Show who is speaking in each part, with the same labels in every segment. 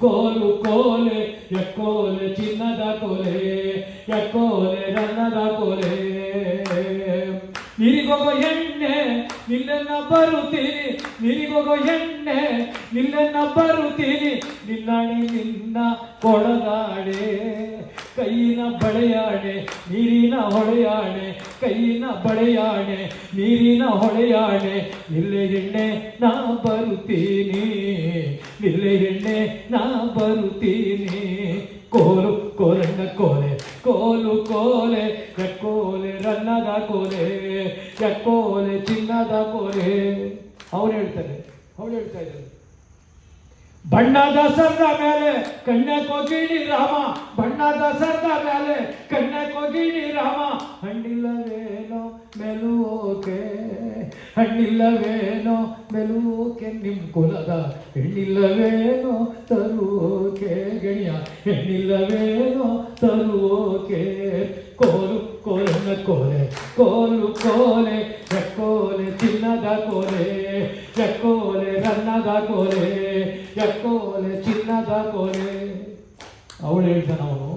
Speaker 1: ಕೋಲು ಕೋಲೆ ಎಕ್ಕೋಲೆ ಚಿನ್ನದ ಕೊಲೆ ಎಕ್ಕೋಲೆ ರನ್ನದ ಕೊಲೆ ನಿರಿಗೊಬ್ಬ ಎಣ್ಣೆ ನಿನ್ನ ಬರುತ್ತೀನಿ ನಿರಿಗೊಬ್ಬ ಎಣ್ಣೆ ನಿನ್ನ ಬರುತ್ತೀನಿ ನಿನ್ನಣಿ ನಿನ್ನ ಕೊಡದಾಡೆ ಕೈಯಿನ ಬಳೆಯಾಣೆ ನೀರಿನ ಹೊಳೆಯಾಣೆ ಕೈಯಿನ ಬಳೆಯಾಣೆ ನೀರಿನ ಹೊಳೆಯಾಣೆ ನಿಲ್ಲೆ ಎಣ್ಣೆ ನಾ ಬರುತ್ತೀನಿ ನಿಲ್ಲೆ ಎಣ್ಣೆ ನಾ ಬರುತ್ತೀನಿ ಕೋಲು ಕೋಲನ್ನ ಕೋಲೆ ಕೋಲು ಕೋಲೆ ಎಕ್ಕೋಲೆ ರನ್ನದ ಕೋಲೆ ಎಕ್ಕೋಲೆ ಚಿನ್ನದ ಕೋಲೆ ಅವ್ರು ಹೇಳ್ತಾ ಇದ್ದಾರೆ ಬಣ್ಣದ ಸರ್ದ ಮೇಲೆ ಕಣ್ಣೆ ಕೊಗಿಣಿ ರಾಮ ಬಣ್ಣದ ಸರ್ದ ಮೇಲೆ ಕಣ್ಣೆ ಕೊಗಿಣಿ ರಾಮ ಹಣ್ಣಿಲ್ಲವೇನೋ ಮೆಲುವೋಕೆ ಹಣ್ಣಿಲ್ಲವೇನೋ ಮೆಲುವೋಕೆ ನಿಮ್ ಕುಲದ ಹೆಣ್ಣಿಲ್ಲವೇನೋ ತರುವೋಕೆ ಗಣಿಯ ಹೆಣ್ಣಿಲ್ಲವೇನೋ ತರುವೋಕೆ ಕೋಲು ಕೋಲನ್ನ ಕೋಲೆ ಕೋಲು ಕೋಲೆ ಎಕ್ಕೋಲೆ ಚಿನ್ನದ ಕೋಲೆ ಎಕ್ಕೋಲೆ ರನ್ನದ ಕೋಲೆ ಎಕ್ಕೋಲೆ ಚಿನ್ನದ ಕೋಲೆ ಅವಳು ಹೇಳ್ತಾನ ಅವನು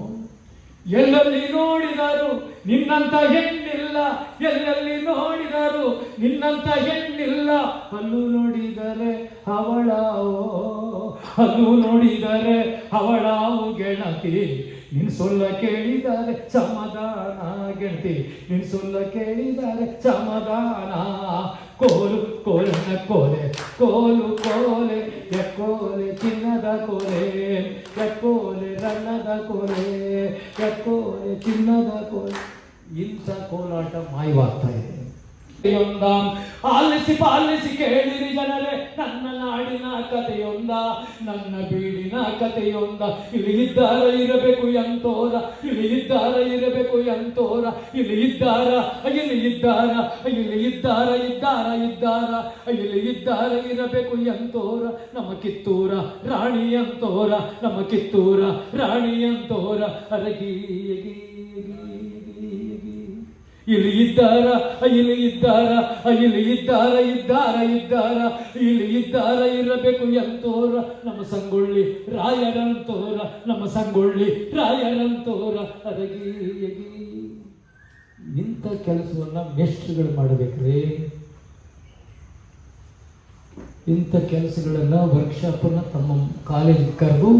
Speaker 1: ಎಲ್ಲೆಲ್ಲಿ ನೋಡಿದರು ನಿನ್ನಂತ ಹೆಣ್ಣಿಲ್ಲ ಎಲ್ಲೆಲ್ಲಿ ನೋಡಿದರು ನಿನ್ನಂತ ಹೆಣ್ಣಿಲ್ಲ ಹಲ್ಲು ನೋಡಿದರೆ ಅವಳಾವೋ ಹಲ್ಲು ನೋಡಿದರೆ ಅವಳಾವು ಗೆಳತಿ ನಿನ್ ಸೊಲ್ಲ ಕೇಳಿದರೆ ಸಮಾಧಾನ ಗೆಳತಿ ನಿನ್ ಸೊಲ್ಲ ಕೇಳಿದರೆ ಸಮಾಧಾನ ಕೋಲು ಕೋಲನ್ನ ಕೋಲೆ ಕೋಲು ಕೋಲೆ ಎಕ್ಕೋಲೆ ಚಿನ್ನದ ಕೋಲೆ ಎಕ್ಕೋಲೆ ರನ್ನದ ಕೋಲೆ ಎಕ್ಕೋಲೆ ಚಿನ್ನದ ಕೋಲೆ ಇಂಥ ಕೋಲಾಟ ಮಾಯವಾಗ್ತಾ ಇದೆ. ಆಲಿಸಿ ಪಾಲಿಸಿ ಕೇಳಿರಿ ಜನರೇ ನನ್ನ ನಾಡಿನ ಕಥೆಯೊಂದ ನನ್ನ ಬೀಡಿನ ಕಥೆಯೊಂದ ಇಲ್ಲಿ ಇದ್ದಾರ ಇರಬೇಕು ಎಂತೋರ ಇಲ್ಲಿ ಇದ್ದಾರ ಇರಬೇಕು ಎಂತೋರ ಇಲ್ಲಿ ಇದ್ದಾರ ಇಲ್ಲಿ ಇದ್ದಾರ ಇಲ್ಲಿ ಇದ್ದಾರ ಇದ್ದಾರ ಇದ್ದಾರ ಇಲ್ಲಿ ಇದ್ದಾರ ಇರಬೇಕು ಎಂತೋರ ನಮ್ಮ ಕಿತ್ತೂರ ರಾಣಿ ಅಂತೋರ ನಮ್ಮ ಕಿತ್ತೂರ ರಾಣಿ ಅಂತೋರ ಅರಗಿ ಇಲ್ಲಿ ಇದ್ದಾರ ಇಲ್ಲಿ ಇದ್ದಾರ ಇಲ್ಲಿ ಇದ್ದಾರ ಇದ್ದಾರ ಇದ್ದಾರ ಇಲ್ಲಿ ಇದ್ದಾರ ಇರಬೇಕು ಎಂತೋರ ನಮ್ಮ ಸಂಗೊಳ್ಳಿ ರಾಯರಂತೋರ ನಮ್ಮ ಸಂಗೊಳ್ಳಿ ರಾಯರಂತೋರ ಅರಗಿ ಇಂಥ ಕೆಲಸವನ್ನ ಮೇಷ್ಟ್ರುಗಳು ಮಾಡಬೇಕ್ರಿ. ಇಂಥ ಕೆಲಸಗಳನ್ನ ವರ್ಕ್ಶಾಪನ್ನ ತಮ್ಮ ಕಾಲೇಜ್ ಕರೆದು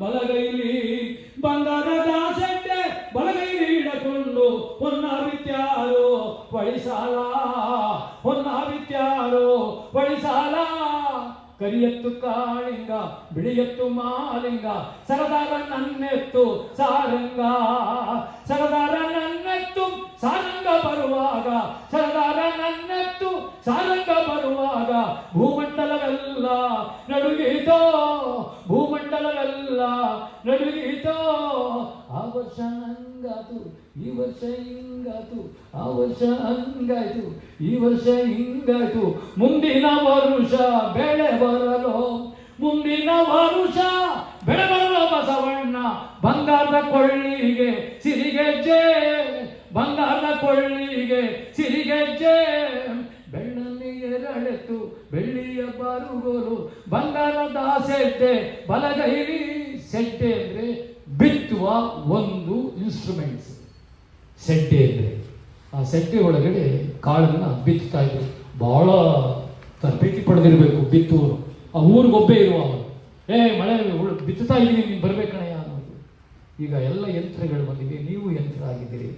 Speaker 1: ಬಲಗೈಲಿ ಬಂಗಾರದ ಸೆಟ್ಟೆ ಬಲಗೈಲಿ ಹಿಡಕೊಂಡು ಹೊನ್ನ ಬಿತ್ಯಾರೋ ಪಡಿಸಾಲ ಹೊನ್ನ ಬಿತ್ಯಾರೋ ಪಡಿಸಾಲ ಕರಿಯತ್ತು ಕಾಳಿಂಗ ಬಿಳಿಯತ್ತು ಮಾಲಿಂಗ ಸರದಾರ ನನ್ನೆತ್ತು ಸಾರಂಗ ಸರದಾರ ನನ್ನೆತ್ತು ಸಾರಂಗ ಬರುವಾಗ ಸರದಾರ ನನ್ನೆತ್ತು ಸಾರಂಗ ಬರುವಾಗ ಭೂಮಂಡಲವೆಲ್ಲ ನಡುಗೀತೋ ಭೂಮಂಡಲವೆಲ್ಲ ನಡುಗೀತೋ ಆ ವರ್ಷ ಹಂಗಾತು ಈ ವರ್ಷ ಹಿಂಗಾತು ಆ ವರ್ಷ ಹಂಗಾಯ್ತು ಈ ವರ್ಷ ಹಿಂಗಾಯ್ತು ಮುಂದಿನ ವರುಷ ಬೆಳೆ ಬರಲು ಮುಂದಿನ ವರುಷ ಬೆಳೆ ಬರಲು ಬಸವಣ್ಣ ಬಂಗಾರದ ಕೊಳ್ಳಿಗೆ ಸಿರಿಗೆಜ್ಜೆ ಬಂಗಾರದ ಕೊಳ್ಳಿಗೆ ಸಿರಿಗೆಜ್ಜೆ ಬೆಳ್ಳಲ್ಲಿ ಎರಡೆತ್ತು ಬೆಳ್ಳಿಯ ಬಾರುಗೋಲು ಬಂಗಾರದ ಸೆಟ್ಟೆ ಬಲಗೈಲಿ ಸೆಟ್ಟೆ ಅಂದ್ರೆ ಬಿತ್ತುವ ಒಂದು ಇನ್ಸ್ಟ್ರೂಮೆಂಟ್ಸ್ ಸೆಡ್ಡೆ ಅಂದರೆ ಆ ಸೆಡ್ಡೆ ಒಳಗಡೆ ಕಾಳನ್ನು ಬಿತ್ತುತ್ತಾ ಇದ್ರು. ಬಹಳ ತರಬೇತಿ ಪಡೆದಿರಬೇಕು ಬಿತ್ತುವರು. ಆ ಊರಿಗೊಬ್ಬೇ ಇರುವ ಅವರು ಮಳೆ ಬಿತ್ತುತ್ತಾ ಇದ್ದೀನಿ ನೀನು ಬರಬೇಕಣಯ್ಯ ಅನ್ನೋದು. ಈಗ ಎಲ್ಲ ಯಂತ್ರಗಳು ಬಂದಿವೆ, ನೀವು ಯಂತ್ರ ಆಗಿದ್ದೀರಿ.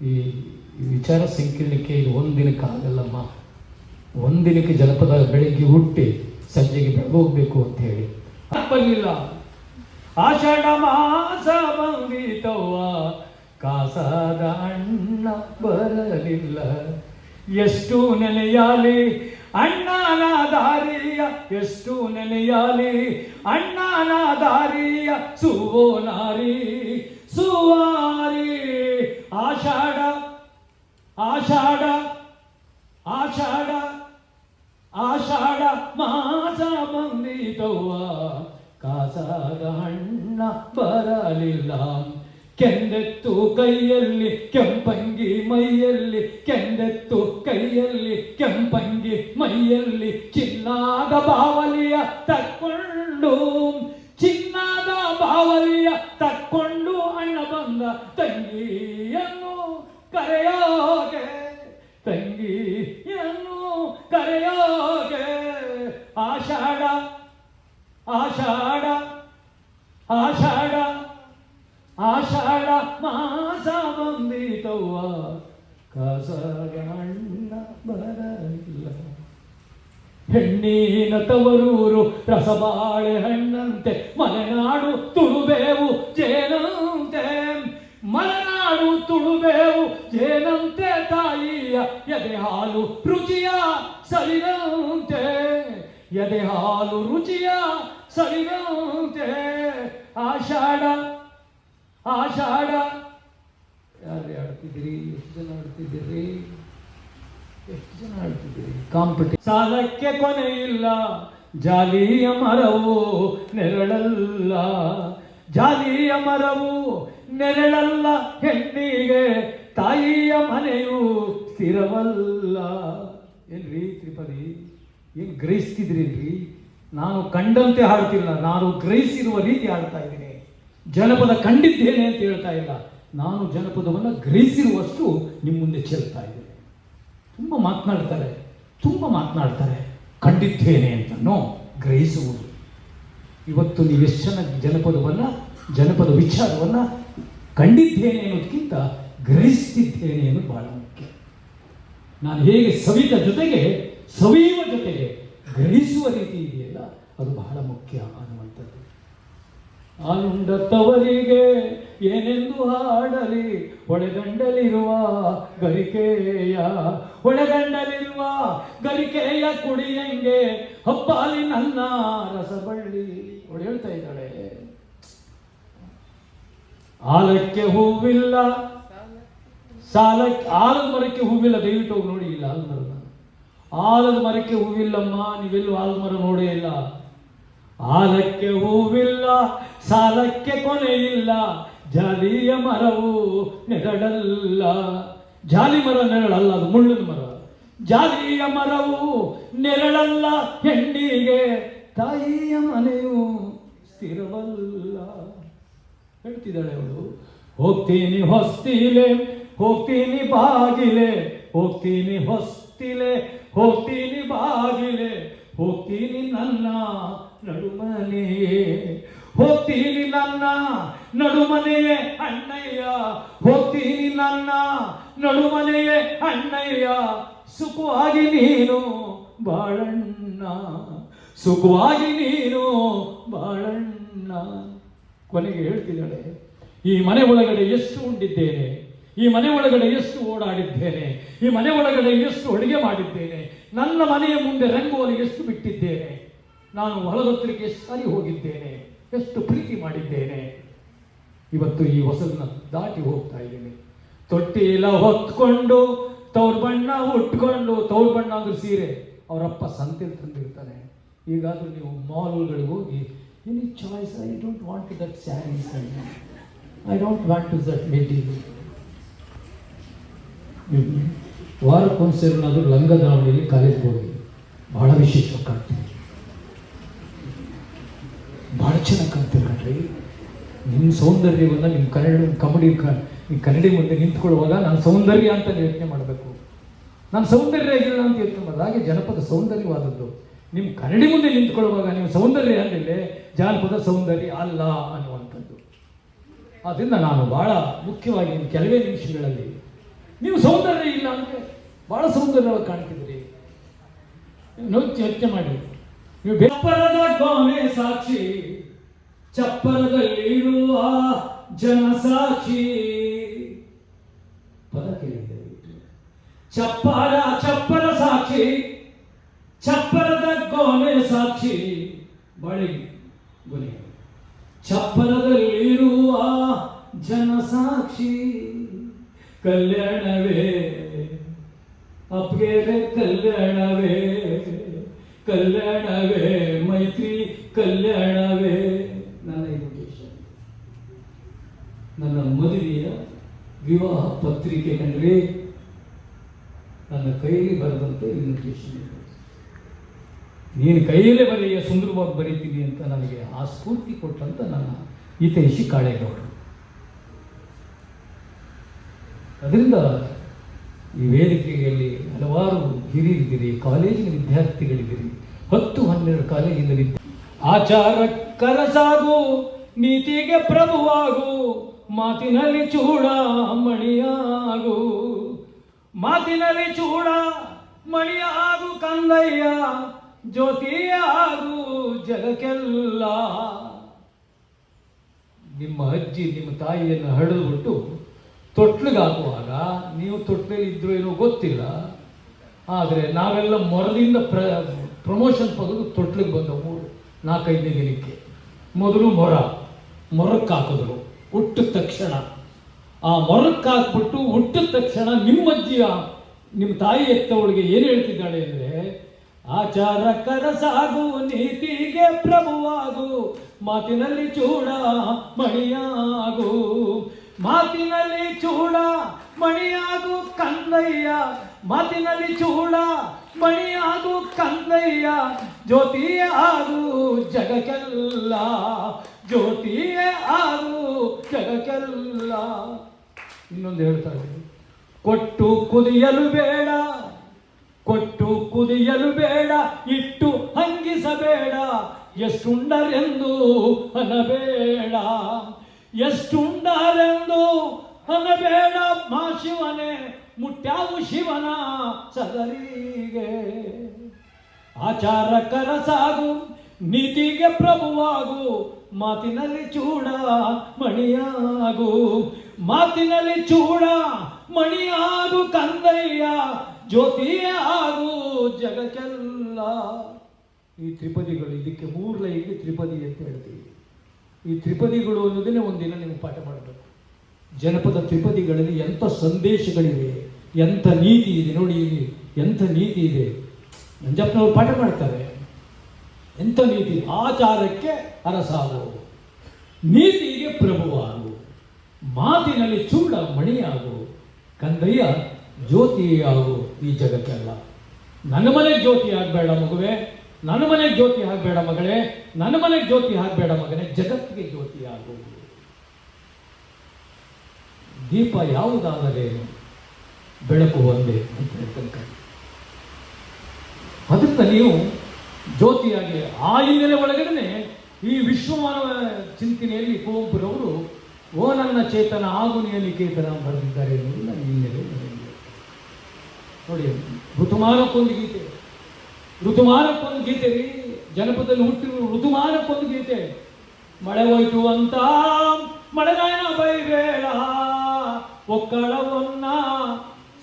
Speaker 1: ಈ ವಿಚಾರ ಸಂಕಿರಣಕ್ಕೆ ಇದು ಒಂದಿನಕ್ಕೆ ಆಗಲ್ಲಮ್ಮ. ಒಂದಿನಕ್ಕೆ ಜನಪದ ಬೆಳಗ್ಗೆ ಹುಟ್ಟಿ ಸಂಜೆಗೆ ಬೆಳಗೋಗ್ಬೇಕು ಅಂತ ಹೇಳಿ ಬರಲಿಲ್ಲ. ಆಷಾಢ ಮಾಸ ಬಂದಿತವ್ವ ಕಾಸಾದ ಅಣ್ಣ ಬರಲಿಲ್ಲ. ಎಷ್ಟು ನೆನೆಯಾಲಿ ಅಣ್ಣನ ದಾರಿಯ ಎಷ್ಟು ನೆನೆಯಾಲಿ ಅಣ್ಣನ ದಾರಿಯ ಸುವೋ ನಾರಿ ಸುವಾರಿ. ಆಷಾಢ ಆಷಾಢ ಆಷಾಢ ಆಷಾಢ ಮಾಸ ಬಂದಿತವ್ವ ಕಾಸಾದ ಅಣ್ಣ ಬರಲಿಲ್ಲ. ಕೆಂದೆತ್ತು ಕೈಯಲ್ಲಿ ಕೆಂಪಂಗಿ ಮೈಯಲ್ಲಿ ಕೆಂದೆತ್ತು ಕೈಯಲ್ಲಿ ಕೆಂಪಂಗಿ ಮೈಯಲ್ಲಿ ಚಿನ್ನಾದ ಬಾವಲಿಯ ತಕ್ಕೊಂಡು ಆಷಾಢ ಆಷಾಢ ಆಷಾಢ ಆಷಾಢ ಮಾಸ ಬಂದಿತವ್ವ ಕಾಸಾಗ ಅಣ್ಣ ಬರಲಿಲ್ಲ. ಹೆಣ್ಣಿನ ತವರೂರು ರಸಬಾಳೆ ಹಣ್ಣಂತೆ, ಮಲೆನಾಡು ತುಳುಬೇವು ಜೇನಂತೆ, ಮಲೆನಾಡು ತುಳುಬೇವು ಜೇನಂತೆ, ತಾಯಿಯ ಎದೆ ಹಾಲು ರುಚಿಯ ಸರಿದಂತೆ, ಎದೆ ಹಾಲು ರುಚಿಯ ಸರಿದಂತೆ. ಆಷಾಢ ಆಷಾಢ. ಯಾರು ಆಡ್ತಿದ್ದೀರಿ? ಎಷ್ಟು ಜನ ಆಡ್ತಿದ್ದೀರಿ? ಎಷ್ಟು ಜನ ಆಡ್ತಿದ್ದೀರಿ? ಕಾಂಪಿಟೇಷನ್. ಸಾಲಕ್ಕೆ ಕೊನೆ ಇಲ್ಲ, ಜಾಲಿಯ ಮರವು ನೆರಳಲ್ಲ, ಜಾಲಿಯ ಮರವು ನೆರಳಲ್ಲ, ಹೆಣ್ಣಿಗೆ ತಾಯಿಯ ಮನೆಯು ಸ್ಥಿರವಲ್ಲ. ಏನ್ರಿ ತ್ರಿಪದಿ, ಏನು ಗ್ರಹಿಸ್ತಿದ್ರಿ? ನಾನು ಕಂಡಂತೆ ಹಾಡ್ತಿಲ್ಲ, ನಾನು ಗ್ರಹಿಸಿರುವ ರೀತಿ ಹಾಡ್ತಾ ಇದ್ದೀನಿ. ಜನಪದ ಕಂಡಿದ್ದೇನೆ ಅಂತ ಹೇಳ್ತಾ ಇಲ್ಲ, ನಾನು ಜನಪದವನ್ನು ಗ್ರಹಿಸಿರುವಷ್ಟು ನಿಮ್ಮ ಮುಂದೆ ಚೆಲ್ತಾ ಇದ್ದೇನೆ. ತುಂಬ ಮಾತನಾಡ್ತಾರೆ ಕಂಡಿದ್ದೇನೆ ಅಂತ. ನೋ, ಗ್ರಹಿಸುವುದು. ಇವತ್ತು ನೀವು ಎಷ್ಟು ಜನ ಜನಪದ ವಿಚಾರವನ್ನು ಕಂಡಿದ್ದೇನೆ ಅನ್ನೋದಕ್ಕಿಂತ ಗ್ರಹಿಸ್ತಿದ್ದೇನೆ ಅನ್ನೋದು ಬಹಳ ಮುಖ್ಯ. ನಾನು ಹೇಗೆ ಸವಿಯುವ ಜೊತೆಗೆ ಗ್ರಹಿಸುವ ರೀತಿ ಇದೆಯಲ್ಲ, ಅದು ಬಹಳ ಮುಖ್ಯ ಅನ್ನುವಂಥದ್ದು. ಆನುಂಡ ತವರಿಗೆ ಏನೆಂದು ಹಾಡಲಿ, ಹೊಳೆಗಂಡಲಿರುವ ಗರಿಕೆಯ ಕುಡಿಯಂಗೆ ಹಬ್ಬಾಲಿ ನನ್ನ ರಸಬಳ್ಳಿ. ಅವಳು ಹೇಳ್ತಾ ಇದ್ದಾಳೆ, ಆಲಕ್ಕೆ ಹೂವಿಲ್ಲ, ಆಲದ ಮರಕ್ಕೆ ಹೂವಿಲ್ಲ. ದಯವಿಟ್ಟು ಹೋಗಿ ನೋಡಿ ಇಲ್ಲ ಆಲದ ಮರದ. ಆಲದ ಮರಕ್ಕೆ ಹೂವಿಲ್ಲಮ್ಮ, ನೀವೆಲ್ಲೂ ಆಲದ ಮರ ನೋಡೇ ಇಲ್ಲ. ಆಲಕ್ಕೆ ಹೂವಿಲ್ಲ, ಸಾಲಕ್ಕೆ ಕೊನೆ ಇಲ್ಲ, ಜಾಲಿಯ ಮರವು ನೆರಳಲ್ಲ. ಜಾಲಿ ಮರ ನೆರಳಲ್ಲ, ಅದು ಮುಳ್ಳಿನ ಮರ. ಜಾಲಿಯ ಮರವು ನೆರಳಲ್ಲ, ಹೆಣ್ಣಿಗೆ ತಾಯಿಯ ಮನೆಯು ಸ್ಥಿರವಲ್ಲ. ಹೇಳ್ತಿದ್ದಾಳೆ ಅವಳು. ಹೋಗ್ತೀನಿ ಹೊಸ್ತಿಲೆ, ಹೋಗ್ತೀನಿ ಬಾಗಿಲೆ, ಹೋಗ್ತೀನಿ ಹೊಸ್ತಿಲೆ, ಹೋಗ್ತೀನಿ ಬಾಗಿಲೆ, ಹೋಗ್ತೀನಿ ನನ್ನ ನಡುಮನೆಯೇ, ಹೋಗ್ತೀನಿ ನನ್ನ ನಡುಮನೆಯೇ ಅಣ್ಣಯ್ಯ, ಹೋಗ್ತೀನಿ ನನ್ನ ನಡುಮನೆಯೇ ಅಣ್ಣಯ್ಯ, ಸುಖವಾಗಿ ನೀನು ಬಾಳಣ್ಣ, ಸುಖವಾಗಿ ನೀನು ಬಾಳಣ್ಣ. ಕೊನೆಗೆ ಹೇಳ್ತಿದ್ದಾಳೆ, ಈ ಮನೆ ಒಳಗಡೆ ಎಷ್ಟು ಉಂಡಿದ್ದೇನೆ, ಈ ಮನೆ ಒಳಗಡೆ ಎಷ್ಟು ಓಡಾಡಿದ್ದೇನೆ, ಈ ಮನೆ ಒಳಗಡೆ ಎಷ್ಟು ಅಡುಗೆ ಮಾಡಿದ್ದೇನೆ, ನನ್ನ ಮನೆಯ ಮುಂದೆ ರಂಗೋಲಿ ಎಷ್ಟು ಬಿಟ್ಟಿದ್ದೇನೆ, ನಾನು ಹೊಲದೊತ್ತರಿಗೆ ಎಷ್ಟು ಸಾರಿ ಹೋಗಿದ್ದೇನೆ, ಎಷ್ಟು ಪ್ರೀತಿ ಮಾಡಿದ್ದೇನೆ. ಇವತ್ತು ಈ ಹೊಸದನ್ನ ದಾಟಿ ಹೋಗ್ತಾ ಇದ್ದೇನೆ. ತೊಟ್ಟಿಲ ಹೊತ್ಕೊಂಡು ತವ್ರ ಬಣ್ಣ ಉಟ್ಕೊಂಡು, ತವ್ರ ಬಣ್ಣ ಅಂದ್ರೆ ಸೀರೆ ಅವರಪ್ಪ ಸಂತೆಯಲ್ಲಿ ತಂದಿರ್ತಾನೆ. ಈಗಾದರೂ ನೀವು ಮಾಲ್ಗಳಿಗೆ ಹೋಗಿ, any choice, I don't want that saris, I don't want that material. ವಾರಕ್ಕೊಂದ್ಸರಿನಾದರೂ ಲಂಗ ದಾವಣಿಯಲ್ಲಿ ಕಾಲೇಜ್ಗೆ ಹೋಗಿ ಬಹಳ ವಿಶೇಷವಾಗಿ ಕಾಣ್ತೀವಿ, ಭಾಳ ಚೆನ್ನಾಗಿ ಕಾಣ್ತೀವಿ ಕಣ್ರಿ. ನಿಮ್ಮ ಸೌಂದರ್ಯವನ್ನು ನಿಮ್ಮ ಕನ್ನಡಿ ಮುಂದೆ ನಿಂತ್ಕೊಳ್ಳುವಾಗ ನಾನು ಸೌಂದರ್ಯ ಅಂತ ಯೋಚನೆ ಮಾಡಬೇಕು. ನಾನು ಸೌಂದರ್ಯ ಆಗಿಲ್ಲ ಅಂತ ಯೋಚನೆ ಮಾಡೋದು. ಹಾಗೆ ಜನಪದ ಸೌಂದರ್ಯವಾದದ್ದು. ನಿಮ್ಮ ಕನ್ನಡಿ ಮುಂದೆ ನಿಂತ್ಕೊಳ್ಳುವಾಗ ನೀವು ಸೌಂದರ್ಯ ಅಂದರೆ ಜಾನಪದ ಸೌಂದರ್ಯ ಅಲ್ಲ ಅನ್ನುವಂಥದ್ದು. ಆದ್ದರಿಂದ ನಾನು ಭಾಳ ಮುಖ್ಯವಾಗಿ ಕೆಲವೇ ನಿಮಿಷಗಳಲ್ಲಿ ನೀವು ಸೌಂದರ್ಯ ಇಲ್ಲ ಅಂದರೆ ಭಾಳ ಸೌಂದರ್ಯವಾಗಿ ಕಾಣ್ತಿದ್ರಿ. ಯೋಚನೆ ಮಾಡಿ. ನೀವು ಚಪ್ಪರದ ಗೋನೆ ಸಾಕ್ಷಿ, ಚಪ್ಪರದಲ್ಲಿರುವ ಜನ ಸಾಕ್ಷಿ. ಪದ ಕೇಳಿದೆ. ಚಪ್ಪರ ಸಾಕ್ಷಿ, ಚಪ್ಪರದ ಗೋನೆ ಸಾಕ್ಷಿ, ಬಳಿ ಗೊನೆ ಚಪ್ಪರದಲ್ಲಿರುವ ಜನ ಸಾಕ್ಷಿ. ಕಲ್ಯಾಣವೇ ಅಪ್ಗೆರೆ ಕಲ್ಯಾಣವೇ, ಕಲ್ಯಾಣವೇ ಮೈತ್ರಿ ಕಲ್ಯಾಣವೇ. ನನ್ನ ಇನ್ವಿಟೇಷನ್, ನನ್ನ ಮದುವೆಯ ವಿವಾಹ ಪತ್ರಿಕೆ ಕಂಡ್ರೆ ನನ್ನ ಕೈಯಲ್ಲಿ ಬರೆದಂತೆ ಇನ್ವಿಟೇಷನ್ ಇದೆ. ನೀನು ಕೈಯಲ್ಲೇ ಬರೆಯ, ಸುಂದರವಾಗಿ ಬರೀತೀನಿ ಅಂತ ನನಗೆ ಆ ಸ್ಫೂರ್ತಿ ಕೊಟ್ಟಂತ ನನ್ನ ಹಿತೈಷಿ ಕಾಳೇಗೌಡರು. ಅದರಿಂದ ಈ ವೇದಿಕೆಯಲ್ಲಿ ಹಲವಾರು ಹಿರಿಯರಿದ್ದೀರಿ, ಕಾಲೇಜಿನ ವಿದ್ಯಾರ್ಥಿಗಳಿದ್ದೀರಿ, 10-12 ಕಾಲೇಜಿನಲ್ಲಿ ಆಚಾರಕ್ಕರ ಸಾಗು, ನೀತಿಗೆ ಪ್ರಭುವಾಗು, ಮಾತಿನಲ್ಲಿ ಚೂಡ ಮಣಿಯಾಗು, ಮಾತಿನಲ್ಲಿ ಚೂಡ ಮಣಿಯಾಗು ಕಂದಯ್ಯ, ಜ್ಯೋತಿಯಾಗು ಜಗಕ್ಕೆಲ್ಲ. ನಿಮ್ಮ ಅಜ್ಜಿ ನಿಮ್ಮ ತಾಯಿಯನ್ನು ಹಡಿದ್ಬಿಟ್ಟು ತೊಟ್ಲಿಗಾಕುವಾಗ ನೀವು ತೊಟ್ಲಲ್ಲಿ ಇದ್ರೂ ಏನೋ ಗೊತ್ತಿಲ್ಲ, ಆದರೆ ನಾವೆಲ್ಲ ಮೊರದಿಂದ ಪ್ರಮೋಷನ್ ಪಡೆದು ತೊಟ್ಲಿಗೆ ಬಂದವು 4-5ನೇ ದಿನಕ್ಕೆ. ಮೊದಲು ಮೊರಕ್ಕೆ ಹಾಕಿದ್ರು. ಹುಟ್ಟಿದ ತಕ್ಷಣ ಆ ಮೊರಕ್ಕೆ ಹಾಕ್ಬಿಟ್ಟು ಹುಟ್ಟಿದ ತಕ್ಷಣ ನಿಮ್ಮಜ್ಜಿಯ ನಿಮ್ಮ ತಾಯಿ ಎತ್ತವಳಿಗೆ ಏನು ಹೇಳ್ತಿದ್ದಾಳೆ ಅಂದರೆ, ಆಚಾರಕ್ಕರ ಸಾಗು, ನೀತಿಗೆ ಪ್ರಭುವಾಗು, ಮಾತಿನಲ್ಲಿ ಚೂಡ ಮಣಿಯಾಗು, ಮಾತಿನಲ್ಲಿ ಚೂಡ ಮಣಿಯಾಗು ಕಂದಯ್ಯ, ಮಾತಿನಲ್ಲಿ ಚೂಡ ಮಣಿಯಾಗು ಕಂದಯ್ಯ, ಜ್ಯೋತಿಯೇ ಆಗು ಜಗಕ್ಕೆಲ್ಲ, ಜ್ಯೋತಿಯೇ ಆಗು ಜಗಕ್ಕೆಲ್ಲ. ಇನ್ನೊಂದು ಹೇಳ್ತಾರೆ, ಕೊಟ್ಟು ಕುದಿಯಲು ಬೇಡ, ಕೊಟ್ಟು ಕುದಿಯಲು ಬೇಡ, ಇಟ್ಟು ಹಂಗಿಸಬೇಡ, ಎಷ್ಟುಂಡರೆಂದು ಅನ್ನಬೇಡ, ಎಷ್ಟುಂಡರೆಂದು ಅನ್ನಬೇಡ, ಮಾ ಶಿವನೇ ಮುಟ್ಟ್ಯಾವು ಶಿವನ ಸದರಿಗೆ. ಆಚಾರಕ್ಕರ ಸಾಗು, ನೀತಿಗೆ ಪ್ರಭುವಾಗು, ಮಾತಿನಲ್ಲಿ ಚೂಡ ಮಣಿಯಾಗು, ಮಾತಿನಲ್ಲಿ ಚೂಡ ಮಣಿಯಾಗು ಕಂದಯ್ಯ, ಜ್ಯೋತಿಯೇ ಆಗು ಜಗಕ್ಕೆಲ್ಲ. ಈ ತ್ರಿಪದಿಗಳು, ಇದಕ್ಕೆ 3 ಲೈನ್ಗೆ ತ್ರಿಪದಿ ಅಂತ ಹೇಳ್ತೀವಿ. ಈ ತ್ರಿಪದಿಗಳು ಅನ್ನೋದನ್ನೇ ಒಂದಿನ ನೀವು ಪಾಠ ಮಾಡಬೇಕು. ಜನಪದ ತ್ರಿಪದಿಗಳಲ್ಲಿ ಎಂಥ ಸಂದೇಶಗಳಿವೆ, ಎಂಥ ನೀತಿ ಇದೆ ನೋಡಿ. ಇಲ್ಲಿ ಎಂಥ ನೀತಿ ಇದೆ, ನಂಜಪ್ಪನವರು ಪಾಠ ಮಾಡ್ತಾರೆ. ಎಂಥ ನೀತಿ, ಆಚಾರಕ್ಕೆ ಅರಸಾಗು, ನೀತಿಗೆ ಪ್ರಭುವಾಗು, ಮಾತಿನಲ್ಲಿ ಚೂಡ ಮಣಿಯಾಗು ಕಂದಯ್ಯ, ಜ್ಯೋತಿಯಾಗು ಈ ಜಗಕ್ಕೆಲ್ಲ. ನನ್ನ ಮನೆಗೆ ಜ್ಯೋತಿ ಆಗಬೇಡ ಮಗುವೆ, ನನ್ನ ಮನೆಗೆ ಜ್ಯೋತಿ ಆಗಬೇಡ ಮಗಳೇ, ನನ್ನ ಮನೆಗೆ ಜ್ಯೋತಿ ಆಗಬೇಡ ಮಗನೇ, ಜಗತ್ತಿಗೆ ಜ್ಯೋತಿ ಆಗು. ದೀಪ ಯಾವುದಾದರೇನು, ಬೆಳಕು ಒಂದೇ ಅಂತ ಹೇಳ್ತಕ್ಕ. ಅದರಿಂದ ನೀವು ಜ್ಯೋತಿಯಾಗಿ ಆ ಹಿನ್ನೆಲೆ ಒಳಗಡೆ ಈ ವಿಶ್ವಮಾನವ ಚಿಂತನೆಯಲ್ಲಿ ಕುವೆಂಪುರವರು ಓ ನನ್ನ ಚೇತನ ಆಗು ನಿಯನಿಕೇತನ ಬರೆದಿದ್ದಾರೆ ಎನ್ನುವುದು ನನ್ನ ಹಿನ್ನೆಲೆ. ನೋಡಿ, ಋತುಮಾನಕ್ಕೊಂದು ಗೀತೆ, ಋತುಮಾನಕ್ಕೊಂದು ಗೀತೆ ರೀ, ಜನಪದದಲ್ಲಿ ಹುಟ್ಟಿರುವ ಋತುಮಾನಕ್ಕೊಂದು ಗೀತೆ. ಮಳೆ ಹೋಯ್ತು ಅಂತ ಮಳೆಗಾಯನ ಬೈಬೇಡ, ಒಕ್ಕಳವನ್ನ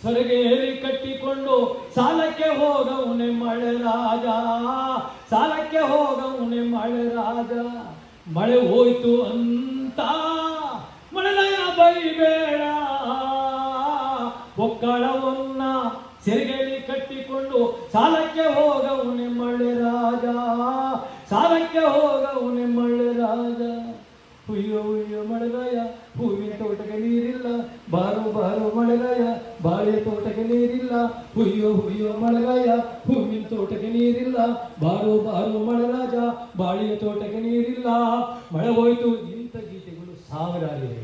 Speaker 1: ಸೊರಗೇರಿ ಕಟ್ಟಿಕೊಂಡು ಸಾಲಕ್ಕೆ ಹೋಗವನೆ ಮಳೆ ರಾಜ, ಸಾಲಕ್ಕೆ ಹೋಗವನೆ ಮಳೆ ರಾಜ. ಮಳೆ ಹೋಯ್ತು ಅಂತ ಮಳೆಗಾಯನ ಬೈಬೇಡ, ಒಕ್ಕಳವನ್ನ ಸೆರಗೇರಿ ಕಟ್ಟಿಕೊಂಡು ಸಾಲಕ್ಕೆ ಹೋಗವನೆ ಮಳೆ ರಾಜ, ಸಾಲಕ್ಕೆ ಹೋಗವನೆ ಮಳೆ ರಾಜ. ಹುಯ್ಯೋ ಹುಯ್ಯೋ ಮಳೆಗಾಯ, ಹೂವಿನ ತೋಟಕ್ಕೆ ನೀರಿಲ್ಲ, ಬಾರು ಬಾರು ಮಳೆಗಾಯ, ಬಾಳೆ ತೋಟಕ್ಕೆ ನೀರಿಲ್ಲ. ಹುಯ್ಯೋ ಹುಯ್ಯೋ ಮಳೆಗಾಯ, ಹೂವಿನ ತೋಟಕ್ಕೆ ನೀರಿಲ್ಲ, ಬಾರು ಬಾರು ಮಳೆರಾಜ, ಬಾಳೆಯ ತೋಟಕ್ಕೆ ನೀರಿಲ್ಲ. ಮಳೆ ಹೋಯ್ತು. ಇಂಥ ಗೀತೆಗಳು ಸಾವಿರಾರಿವೆ.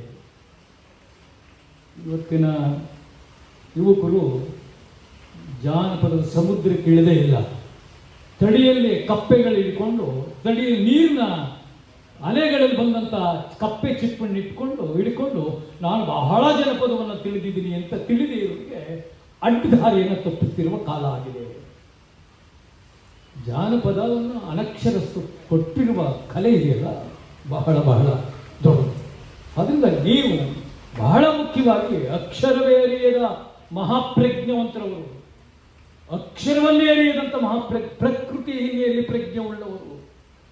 Speaker 1: ಇವತ್ತಿನ ಯುವಕರು ಜಾನಪದದ ಸಮುದ್ರಕ್ಕೆ ಇಳಿದೇ ಇಲ್ಲ. ತಡಿಯಲ್ಲಿ ಕಪ್ಪೆಗಳು ಹಿಡ್ಕೊಂಡು, ತಡಿಯಲ್ಲಿ ನೀರಿನ ಅಲೆಗಳಲ್ಲಿ ಬಂದಂಥ ಕಪ್ಪೆ ಚಿಪ್ಪನ್ನು ಹಿಡ್ಕೊಂಡು ನಾನು ಬಹಳ ಜನಪದವನ್ನು ತಿಳಿದಿದ್ದೀನಿ ಅಂತ ತಿಳಿದೇ ಇರೋರಿಗೆ ಅಡ್ಡದಾರಿಯನ್ನು ತಪ್ಪುತ್ತಿರುವ ಕಾಲ ಆಗಿದೆ. ಜಾನಪದವನ್ನು ಅನಕ್ಷರಸ್ತು ಕೊಟ್ಟಿರುವ ಕಲೆ ಇದೆಯಲ್ಲ, ಬಹಳ ಬಹಳ ದೊಡ್ಡದು. ಅದರಿಂದ ನೀವು ಬಹಳ ಮುಖ್ಯವಾಗಿ ಅಕ್ಷರವೇ ಅರಿಯದ ಮಹಾಪ್ರಜ್ಞವಂತರವರು, ಅಕ್ಷರವನ್ನೇ ಅರಿಯದಂಥ ಪ್ರಕೃತಿ ಹಿನ್ನೆಲೆಯಲ್ಲಿ ಪ್ರಜ್ಞೆ ಉಳ್ಳವರು,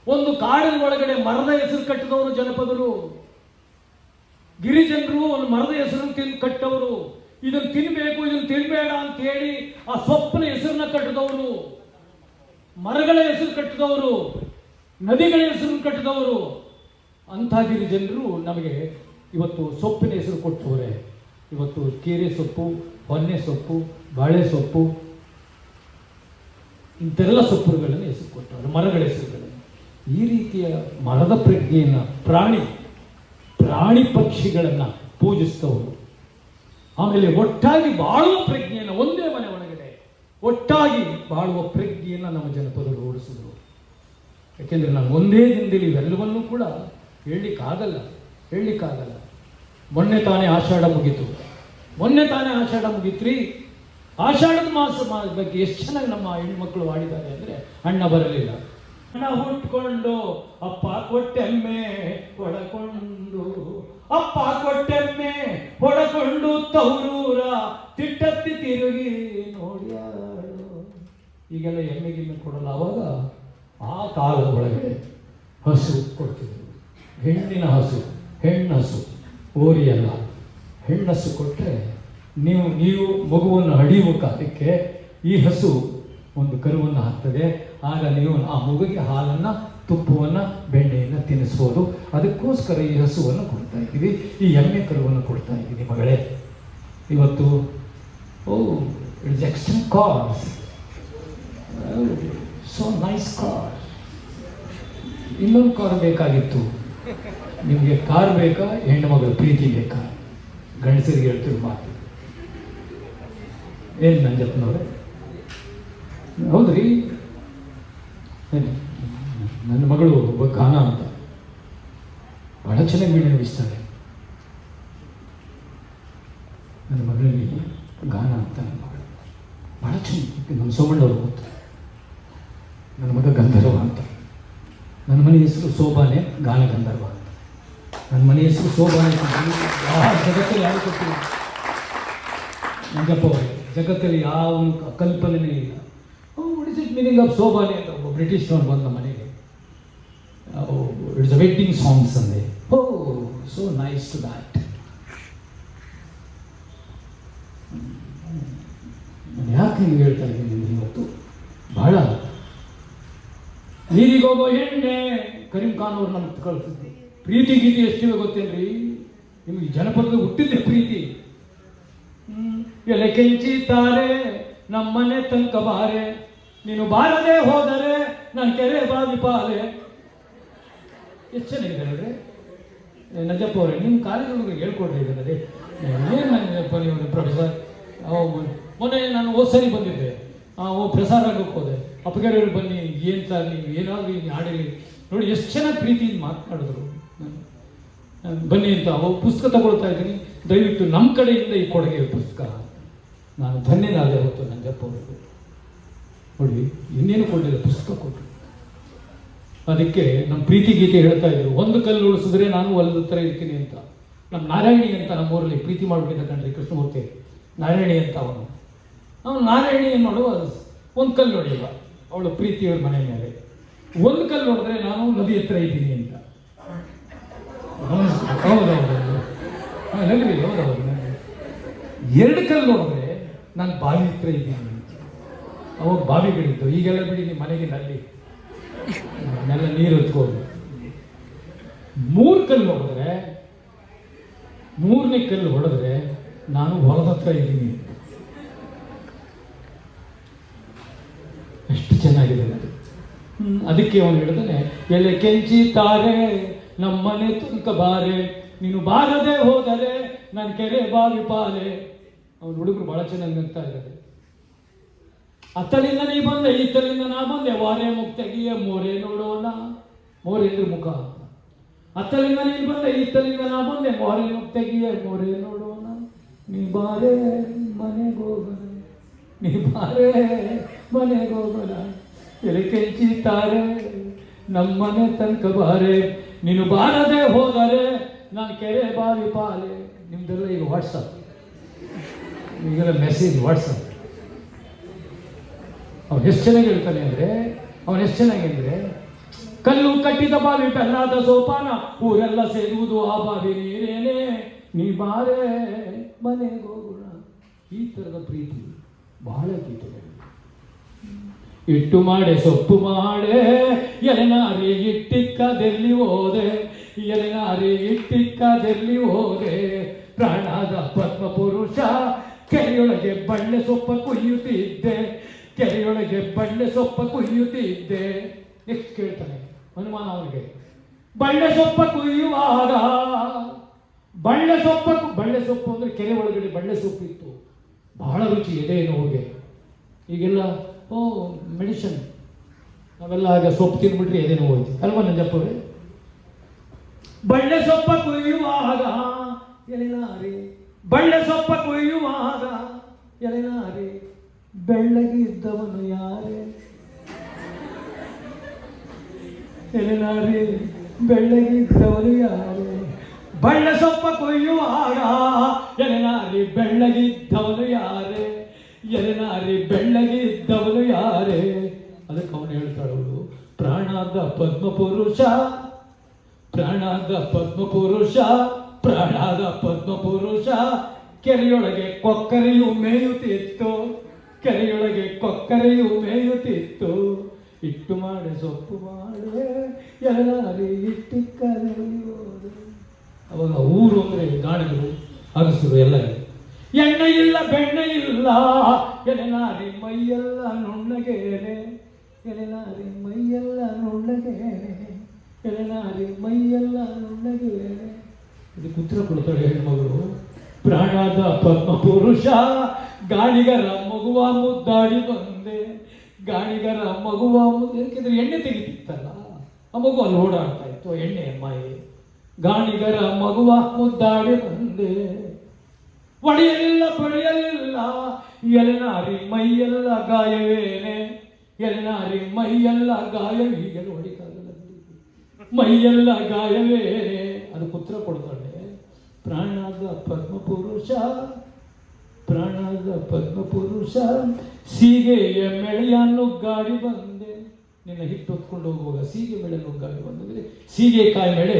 Speaker 1: ಒಂದು ಕಾಡಿನ ಒಳಗಡೆ ಮರದ ಹೆಸರು ಕಟ್ಟಿದವರು ಜನಪದರು. ಗಿರಿಜನರು ಒಂದು ಮರದ ಹೆಸರು ಕಟ್ಟವರು, ಇದನ್ನು ತಿನ್ಬೇಕು ಇದನ್ನು ತಿನ್ಬೇಡ ಅಂತ ಹೇಳಿ ಆ ಸೊಪ್ಪಿನ ಹೆಸರನ್ನ ಕಟ್ಟಿದವರು, ಮರಗಳ ಹೆಸರು ಕಟ್ಟಿದವರು, ನದಿಗಳ ಹೆಸರು ಕಟ್ಟಿದವರು. ಅಂಥ ಗಿರಿಜನರು ನಮಗೆ ಇವತ್ತು ಸೊಪ್ಪಿನ ಹೆಸರು ಕೊಟ್ಟವರೆ. ಇವತ್ತು ಕೀರೆ ಸೊಪ್ಪು, ಹೊನ್ನೆ ಸೊಪ್ಪು, ಬಾಳೆ ಸೊಪ್ಪು, ಇಂಥೆಲ್ಲ ಸೊಪ್ಪುಗಳನ್ನು ಹೆಸರು ಕೊಟ್ಟವರು, ಮರಗಳ ಹೆಸರುಗಳನ್ನು. ಈ ರೀತಿಯ ಮರದ ಪ್ರಜ್ಞೆಯನ್ನು, ಪ್ರಾಣಿ ಪಕ್ಷಿಗಳನ್ನು ಪೂಜಿಸ್ತವರು. ಆಮೇಲೆ ಒಟ್ಟಾಗಿ ಬಾಳುವ ಪ್ರಜ್ಞೆಯನ್ನು, ಒಂದೇ ಮನೆ ಒಳಗಡೆ ಒಟ್ಟಾಗಿ ಬಾಳುವ ಪ್ರಜ್ಞೆಯನ್ನು ನಮ್ಮ ಜನಪದರು ರೂಢಿಸಿದರು. ಯಾಕೆಂದರೆ ನಾನು ಒಂದೇ ದಿನದಲ್ಲಿ ಇವೆಲ್ಲವನ್ನೂ ಕೂಡ ಹೇಳಲಿಕ್ಕಾಗಲ್ಲ. ಮೊನ್ನೆ ತಾನೇ ಆಷಾಢ ಮುಗೀತು. ಆಷಾಢದ ಮಾಸ ಬಗ್ಗೆ ಎಷ್ಟು ಚೆನ್ನಾಗಿ ನಮ್ಮ ಹೆಣ್ಮಕ್ಳು ಆಡಿದ್ದಾರೆ ಅಂದರೆ, ಅಣ್ಣ ಬರಲಿಲ್ಲ, ಅಣ್ಣ ಹುಟ್ಕೊಂಡು ಅಪ್ಪ ಕೊಟ್ಟೆಮ್ಮೆ ಹೊಡಕೊಂಡು ತವರೂರ ತಿಟ್ಟತ್ತಿ ತಿರುಗಿ ನೋಡ್ಯಾಳು. ಈಗೆಲ್ಲ ಎಮ್ಮೆಗಿಮ್ಮೆ ಕೊಡಲ್ಲ. ಅವಾಗ ಆ ಕಾಲದ ಒಳಗಡೆ ಹಸು ಕೊಡ್ತಿದ್ರು, ಹೆಣ್ಣು ಹಸು, ಓರಿಯಲ್ಲ, ಹೆಣ್ಣಸು ಕೊಟ್ಟರೆ ನೀವು ಮಗುವನ್ನು ಹಡಿಯುವ ಕಾಲಕ್ಕೆ ಈ ಹಸು ಒಂದು ಕರುವನ್ನು ಹಾಕ್ತದೆ. ಆಗ ನೀವು ಆ ಮಗುವಿಗೆ ಹಾಲನ್ನು, ತುಪ್ಪವನ್ನು, ಬೆಣ್ಣೆಯನ್ನು ತಿನ್ನಿಸ್ಬೋದು. ಅದಕ್ಕೋಸ್ಕರ ಈ ಹಸುವನ್ನು ಕೊಡ್ತಾ ಇದ್ದೀವಿ, ಈ ಎಮ್ಮೆ ಕರುವನ್ನು ಕೊಡ್ತಾ ಇದ್ದೀವಿ ಮಗಳೇ. ಇವತ್ತು it's extreme cars, so nice car. ಇನ್ನೊಂದು ಕಾರ್ ಬೇಕಾಗಿತ್ತು ನಿಮಗೆ. ಕಾರ್ ಬೇಕಾ, ಹೆಣ್ಣು ಮಗಳ ಪ್ರೀತಿ ಬೇಕಾ? ಗಂಡಸರಿಗೆ ಹೇಳ್ತೀವಿ ಮಾತು. ಏನು ನಂಜಪ್ಪನವ್ರೆ? ಹೌದ್ರಿ, ನನ್ನ ಮಗಳು ಒಬ್ಬ ಗಾನ ಅಂತ ಬಹಳ ಚೆನ್ನಾಗಿ ವೀಣೆ ನುಡಿಸ್ತಾಳೆ. ನನ್ನ ಮಗಳಲ್ಲಿ ಗಾನ ಅಂತ ನನ್ನ ಮಗಳು ಬಹಳ ಚೆನ್ನಾಗಿ. ನಮ್ಮ ಸೋಮಣ್ಣವ್ರು ಗೊತ್ತು, ನನ್ನ ಮಗ ಗಂಧರ್ವ ಅಂತ. ನನ್ನ ಮನೆ ಹೆಸರು ಶೋಭಾನೆ, ಗಾನ ಗಂಧರ್ವ ಅಂತ. ನನ್ನ ಮನೆ ಹೆಸರು ಶೋಭಾನೆ. ಜಗತ್ತಲ್ಲಿ ಯಾರು ಕೊಟ್ಟಿಲ್ಲ ನಂಜಪ್ಪ ಅವರಿಗೆ, ಜಗತ್ತಲ್ಲಿ ಯಾವ ಕಲ್ಪನೆಯೇ ಇಲ್ಲ. What is it meaning of ಶೋಭಾನೆ ಅಂತ ಒಬ್ಬ ಬ್ರಿಟಿಷ್ನವ್ರು ಬಂದ ಮನೆಗೆ. ಇಟ್ಸ್ ಅ ವೆಡ್ಡಿಂಗ್ ಸಾಂಗ್ಸ್ ಅಂದೆ. So nice to that. ನಾನು ಯಾಕೆ ನಿಮ್ಗೆ ಹೇಳ್ತಾ ಇದ್ದೀನಿ ಇವತ್ತು? ಬಹಳ ನೀರಿಗೋಗೋ ಎಣ್ಣೆ ಕರೀಂ ಖಾನ್ ಅವ್ರು ನಮ್ಗೆ ಕಳಿಸಿದ್ರು. ಪ್ರೀತಿ ಗೀತೆ ಎಷ್ಟಿವೆ ಗೊತ್ತೇನ್ರಿ ನಿಮಗೆ? ಜನಪದದ ಹುಟ್ಟಿದ್ದೆ ಪ್ರೀತಿ. ಎಲೆ ಕೆಂಚಿತಾರೆ ನಮ್ಮನೆ ತನಕ ಬಾರೆ, ನೀನು ಬಾರದೆ ಹೋದರೆ ನನ್ನ ಕೆರೆ ಬಾವಿ ಪಾಲೆ. ಎಷ್ಟು ಚೆನ್ನಾಗಿದೆ ನೋಡ್ರಿ ನಂಜಪ್ಪ ಅವರೇ. ನಿಮ್ಮ ಕಾಲೇಜೊಳಗೆ ಹೇಳ್ಕೊಡ್ರಿ ಇದರಲ್ಲಿ. ಏನು ನಂಜಪ್ಪ ನೀವು ಪ್ರೊಫೆಸರ್? ಮೊನ್ನೆ ನಾನು ಸರಿ ಬಂದಿದ್ದೆ, ಪ್ರಸಾರ ಆಗೋಕ್ಕೆ ಹೋದೆ. ಅಪ್ಪಗೆರೆಯವ್ರು ಬನ್ನಿ, ಏನು ಸರ್ ನೀವು ಏನಾದರೂ ಹಾಡಿರಿ ನೋಡಿ, ಎಷ್ಟು ಚೆನ್ನಾಗಿ ಪ್ರೀತಿಯಿಂದ ಮಾತನಾಡಿದ್ರು. ಬನ್ನಿ ಅಂತ ಪುಸ್ತಕ ತಗೊಳ್ತಾ ಇದ್ದೀನಿ, ದಯವಿಟ್ಟು ನಮ್ಮ ಕಡೆಯಿಂದ ಈ ಕೊಡುಗೆ ಪುಸ್ತಕ. ನಾನು ಧನ್ಯನಾದೆ ಹೊತ್ತು ನಂಜಪ್ಪ ಅವರಿಗೆ. ನೋಡಿ ಇನ್ನೇನು ಕೊಡಲಿಲ್ಲ, ಪುಸ್ತಕ ಕೊಟ್ಟರು. ಅದಕ್ಕೆ ನಮ್ಮ ಪ್ರೀತಿ ಗೀತೆ ಹೇಳ್ತಾ ಇದ್ರು, ಒಂದು ಕಲ್ಲು ಉಳಿಸಿದ್ರೆ ನಾನು ಹೊಲದ ಥರ ಇರ್ತೀನಿ ಅಂತ. ನಮ್ಮ ನಾರಾಯಣಿ ಅಂತ ನಮ್ಮೂರಲ್ಲಿ ಪ್ರೀತಿ ಮಾಡಿಬಿಟ್ಟಿದ್ದ ಕಣ್ರಿ ಕೃಷ್ಣಮೂರ್ತಿ. ನಾರಾಯಣಿ ಅಂತ ಅವನು ನಾರಾಯಣಿ ಏನು ಮಾಡುವ, ಒಂದು ಕಲ್ಲು ಹೊಡೆಯುವ ಅವಳು ಪ್ರೀತಿಯವ್ರ ಮನೆ ಮೇಲೆ. ಒಂದು ಕಲ್ಲು ಹೊಡೆದ್ರೆ ನಾನು ನದಿ ಹತ್ರ ಇದ್ದೀನಿ ಅಂತ. ಹೌದೌದು, ಎರಡು ಕಲ್ಲು ನೋಡಿದ್ರೆ ನಾನು ಬಾವಿ ಹತ್ರ ಇದ್ದೀನಿ. ಅವಾಗ ಬಾವಿಗಳಿದ್ದು, ಈಗೆಲ್ಲ ಬಿಡಿ ನಿಮ್ಮ ಮನೆಗೆ ನಲ್ಲಿ ನೆಲ್ಲ ನೀರು ಹೊತ್ಕೊಂಡು. ಮೂರನೇ ಕಲ್ಲು ಹೊಡೆದ್ರೆ ನಾನು ಹೊಲದ ಹತ್ರ ಇದ್ದೀನಿ. ಎಷ್ಟು ಚೆನ್ನಾಗಿದೆ ಅದು. ಅದಕ್ಕೆ ಅವನು ಹೇಳಿದಾನೆ, ಎಲೆ ಕೆಂಚಿತಾರೆ ನಮ್ಮನೆ ತನಕ ಬಾರೆ, ನೀನು ಬಾರದೆ ಹೋದರೆ ನನ್ನ ಕೆರೆ ಬಾವಿ ಪಾಲೆ. ಅವನು ಹುಡುಗರು ಬಹಳ ಚೆನ್ನಾಗಿ ನಗ್ತಾ ಇದ್ದಾರೆ. ಅತ್ತಲಿಂದ ನೀ ಬಂದೆ, ಈತಲಿಂದ ನಾ ಬಂದೆ, ವಾರೆ ಮುಕ್ತೆಗಿಯ ಮೋರೆ ನೋಡೋಣ. ಮೋರೆ ಅಂದ್ರೆ ಮುಖ. ಅತ್ತಲಿಂದ ನೀ ಬಂದೆ, ಈತಲಿಂದ ನಾ ಬಂದೆ, ಮೋರೆ ಮುಕ್ತೆಗಿಯ ಮೋರೆ ನೋಡೋಣ. ನೀ ಬಾರೆ ಮನೆಗೋಗೋಣ, ಎಲೆ ಕೆಂಚಿತಾರೆ ನಮ್ಮನೆ ತನಕ ಬಾರೆ, ನೀನು ಬಾರದೆ ಹೋದರೆ ನಾನು ಕೆರೆ ಬಾವಿ ಪಾಲೆ. ನಿಮ್ದೆಲ್ಲ ಈಗ ವಾಟ್ಸಪ್, ಈಗೆಲ್ಲ ಮೆಸೇಜ್ ವಾಟ್ಸಪ್. ಅವನು ಎಷ್ಟು ಚೆನ್ನಾಗಿ ಹೇಳ್ತಾನೆ ಅಂದರೆ, ಕಲ್ಲು ಕಟ್ಟಿದ ಬಾವಿ ಬೆಲ್ಲಾದ ಸೋಪಾನ, ಊರೆಲ್ಲ ಸೇರುವುದು ಆ ಬಾವಿ ನೀರೇನೆ, ನೀ ಬಾರೆ ಮನೆಗೋಗೋಣ. ಈ ಥರದ ಪ್ರೀತಿ ಬಹಳ ಗೀತೆಗಳು. ಇಟ್ಟು ಮಾಡೆ ಸೊಪ್ಪು ಮಾಡೆ ಎಲೆನಾರಿ ಇಟ್ಟಿಕ್ಕದೆಲ್ಲಿ ಹೋದೆ, ಪ್ರಾಣದ ಪದ್ಮ ಪುರುಷ ಕೆರೆಯೊಳಗೆ ಬಳ್ಳೆ ಸೊಪ್ಪ ಕುಯ್ಯುತ್ತಿದ್ದೆ. ನೆಕ್ಸ್ಟ್ ಕೇಳ್ತಾನೆ ಹನುಮಾನ ಅವನಿಗೆ, ಬಳ್ಳೆ ಸೊಪ್ಪ ಕುಯ್ಯುವಾಗ, ಬಳ್ಳೆ ಸೊಪ್ಪು ಅಂದ್ರೆ ಕೆರೆ ಒಳಗಡೆ ಬಳ್ಳೆ ಸೊಪ್ಪಿತ್ತು, ಬಹಳ ರುಚಿ ಎದೆ ನೋವಿಗೆ. ಈಗೆಲ್ಲ ಮೆಡಿಸಿನ್ ನಾವೆಲ್ಲ ಆಗ ಸೊಪ್ಪು ತಿನ್ಬಿಟ್ರೆ ಎದೇನೋ ಹೋಯ್ತು ಅಲ್ವಾ ನಂಜಪ್ಪವೇ. ಬಳ್ಳೆ ಸೊಪ್ಪ ಕೊಯ್ಯುವಾಗ ಎಲೆನಾರೆ, ಬಳ್ಳೆ ಸೊಪ್ಪ ಕೊಯ್ಯುವಾಗ ಎಲೆನಾರೆ, ಬೆಳ್ಳಗಿದ್ದವನು ಯಾರೇ, ಎಲೆನಾರೆ ಬೆಳ್ಳಗಿದ್ದವನು ಯಾರೇ, ಬಳ್ಳೆ ಸೊಪ್ಪ ಕೊಯ್ಯುವಾಗ ಎಲೆನಾರಿ ಬೆಳ್ಳಗಿದ್ದವನು ಯಾರೇ, ಎಲೆನಾರಿ ಬೆಳ್ಳಗಿದ್ದವನು ಯಾರೇ. ಅದಕ್ಕೆ ಅವನು ಹೇಳ್ತಾಳವಳು, ಪ್ರಾಣಾದ ಪದ್ಮಪುರುಷ, ಪ್ರಾಣಾದ ಪದ್ಮಪುರುಷ, ಪ್ರಾಣಾದ ಪದ್ಮಪುರುಷ, ಕೆರೆಯೊಳಗೆ ಕೊಕ್ಕರೆಯು ಮೇಯುತ್ತಿತ್ತು, ಕೆರೆಯೊಳಗೆ ಕೊಕ್ಕರೆಯು ಮೇಯುತ್ತಿತ್ತು, ಇಟ್ಟು ಮಾಡಿ ಸೊಪ್ಪು ಮಾಡಿ ಎಲ್ಲಾರಿ ಇಟ್ಟು ಕರೆಯೋದು. ಅವಾಗ ಊರು ಅಂದರೆ ಗಾಣಿಗಳು ಅಗಸರು ಎಲ್ಲ ಇದೆ. ಎಣ್ಣೆ ಇಲ್ಲ ಬೆಣ್ಣೆ ಇಲ್ಲ, ಎಲೆನಾರಿ ಮೈಯೆಲ್ಲ ನುಣ್ಣಗೇನೆ, ಎಲೆನಾರಿ ಮೈಯೆಲ್ಲ ನುಣ್ಣಗೇನೆ, ಎಲೆನಾರಿ ಮೈಯೆಲ್ಲ ನುಣ್ಣಗೇನೆ. ಇದಕ್ಕೆ ಉತ್ತರ ಕೊಡ್ತಾಳೆ ಹೆಣ್ಮಗಳು. ಪ್ರಾಣಾದ ಪದ್ಮಪುರುಷ, ಗಾಣಿಗರ ಮಗುವ ಮುದ್ದಾಡಿ ಬಂದೆ, ಗಾಣಿಗರ ಮಗುವ ಯಾಕೆಂದ್ರೆ ಎಣ್ಣೆ ತೆಗಿತಿತ್ತಲ್ಲ, ಆ ಮಗು ಅಲ್ಲಿ ಓಡಾಡ್ತಾ ಇತ್ತು ಎಣ್ಣೆ ಮಾಯೆ. ಗಾಣಿಗರ ಮಗುವ ಮುದ್ದಾಡಿ ಬಂದೆ, ಒಡೆಯಲಿಲ್ಲ ಪಡೆಯಲಿಲ್ಲ, ಎಲೆನಾರಿ ಮೈಯೆಲ್ಲ ಗಾಯವೇನೆ, ಎಲೆನಾರಿ ಮೈಯೆಲ್ಲ ಗಾಯವೀಗಲು ಹೊಡಿಕಾಗಲ್ಲ, ಮೈಯೆಲ್ಲ ಗಾಯವೇನೆ. ಅದು ಪುತ್ರ ಕೊಡ್ತಾಳೆ. ಪ್ರಾಣಾದ ಪದ್ಮಪುರುಷ, ಪ್ರಾಣಾದ ಪದ್ಮಪುರುಷ, ಸೀಗೆಯ ಮೆಳೆಯ ನುಗ್ಗಾಡಿ ಬಂದೆ. ನಿನ್ನ ಹಿಟ್ಟು ಹೊತ್ಕೊಂಡು ಹೋಗುವಾಗ ಸೀಗೆ ಮೆಳೆ ನುಗ್ಗಾಡಿ ಬಂದರೆ, ಸೀಗೆಕಾಯಿ ಮೆಳೆ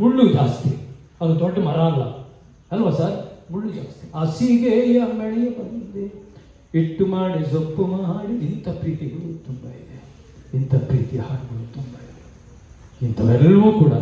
Speaker 1: ಮುಳ್ಳು ಜಾಸ್ತಿ, ಅದು ದೊಡ್ಡ ಮರ ಅಲ್ಲ ಅಲ್ವಾ ಸರ್, ಮುಳ್ಳು ಜಾಸ್ತಿ. ಆ ಸೀಗೆಯ ಮೆಳೆಯ ಬಂದೆ, ಇಟ್ಟು ಮಾಡಿ ಸೊಪ್ಪು ಮಾಡಿ. ಇಂಥ ಪ್ರೀತಿಗಳು ತುಂಬ ಇದೆ, ಇಂಥ ಪ್ರೀತಿ ಹಾಡುಗಳು ತುಂಬ ಇದೆ. ಇಂಥವೆಲ್ಲವೂ ಕೂಡ